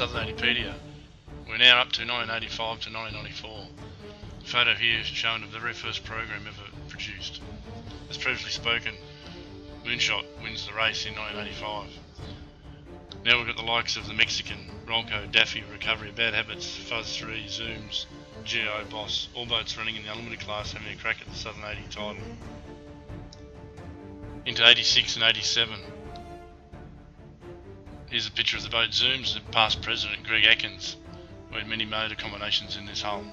Southern 80pedia. We're now up to 1985 to 1994. The photo here is showing the very first program ever produced. As previously spoken, Moonshot wins the race in 1985. Now we've got the likes of the Mexican, Rolco, Daffy, Recovery, Bad Habits, Fuzz 3, Zooms, Geo, Boss, all boats running in the unlimited class having a crack at the Southern 80 title. Into 86 and 87. Here's a picture of the boat Zooms and past president Greg Atkins, who had many motor combinations in this hull.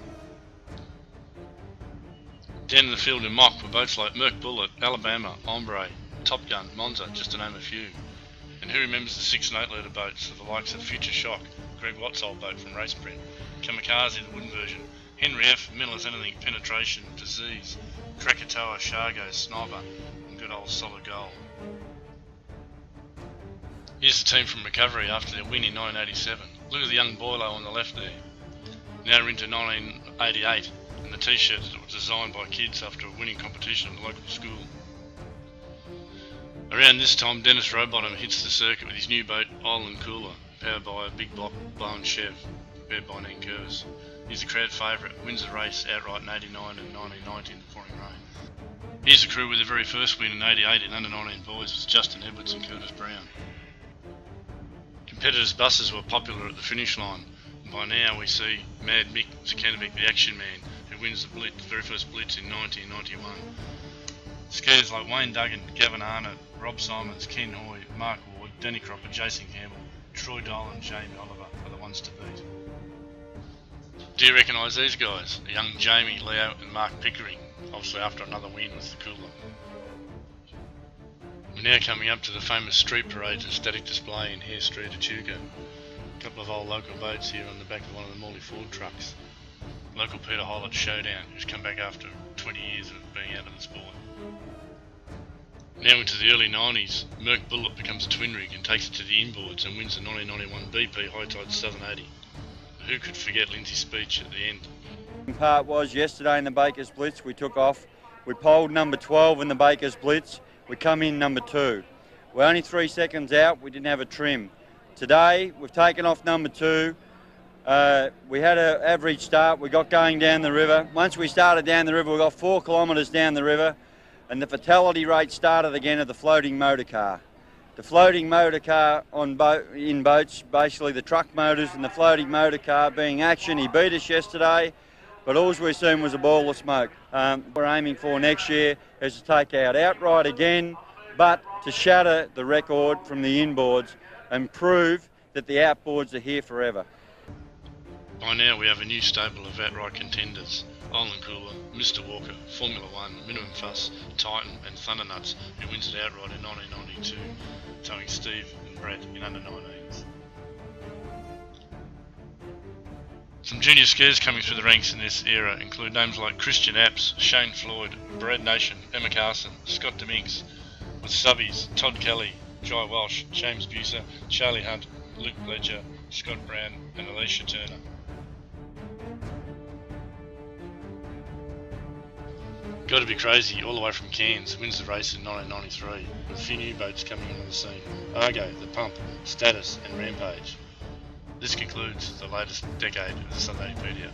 Down in the field in Mock were boats like Merc Bullet, Alabama, Ombre, Top Gun, Monza, just to name a few. And who remembers the 6 and 8 litre boats of the likes of Future Shock, Greg Watt's old boat from Race Print, Kamikaze, the wooden version, Henry F, Middle as Anything, Penetration, Disease, Krakatoa, Shargo, Sniper, and good old Solid Gold. Here's the team from Recovery after their win in 1987. Look at the young Boilo on the left there. Now we're into 1988 and the t-shirts that were designed by kids after a winning competition at the local school. Around this time, Dennis Rowbottom hits the circuit with his new boat Island Cooler, powered by a big block blown Chev, prepared by Nankervis. He's a crowd favourite, wins the race outright in 89 and 1990 in the pouring rain. Here's the crew with the very first win in 88 in under 19 boys with Justin Edwards and Curtis Brown. Competitors' buses were popular at the finish line, and by now we see Mad Mick Zakanovic, the Action Man, who wins the Blitz, the very first Blitz in 1991. Skiers like Wayne Duggan, Gavin Arnott, Rob Simons, Ken Hoy, Mark Ward, Danny Cropper, Jason Campbell, Troy Dolan and Jamie Oliver are the ones to beat. Do you recognise these guys? A young Jamie, Leo and Mark Pickering, obviously after another win with the Cooler. We're now coming up to the famous street parades and static display in Hare Street, Echuca. A couple of old local boats here on the back of one of the Morley Ford trucks. Local Peter Hollett Showdown, who's come back after 20 years of being out of the sport. Now into the early 90s, Merc Bullet becomes a twin rig and takes it to the inboards and wins the 1991 BP High Tide Southern 80. Who could forget Lindsay's speech at the end? The part was yesterday in the Baker's Blitz, we took off. We polled number 12 in the Baker's Blitz. We come in number 2. We're only 3 seconds out, we didn't have a trim. Today, we've taken off number 2. We had an average start, we got going down the river. Once we started down the river, we got 4 kilometres down the river, and the fatality rate started again at the floating motor car. The floating motor car in boats, basically the truck motors and the floating motor car being action. He beat us yesterday, but all we've seen was a ball of smoke. We're aiming for next year is to take out outright again, but to shatter the record from the inboards and prove that the outboards are here forever. By now we have a new stable of outright contenders. Island Cooler, Mr Walker, Formula 1, Minimum Fuss, Titan and Thundernuts, who wins it outright in 1992, towing Steve and Brad in under 19s. Some junior skiers coming through the ranks in this era include names like Christian Apps, Shane Floyd, Brad Nation, Emma Carson, Scott Dominks, with subbies Todd Kelly, Jai Walsh, James Buser, Charlie Hunt, Luke Ledger, Scott Brown and Alicia Turner. Got to be crazy, all the way from Cairns, wins the race in 1993, with a few new boats coming onto the scene. Argo, The Pump, Status and Rampage. This concludes the latest decade of the Southern 80pedia.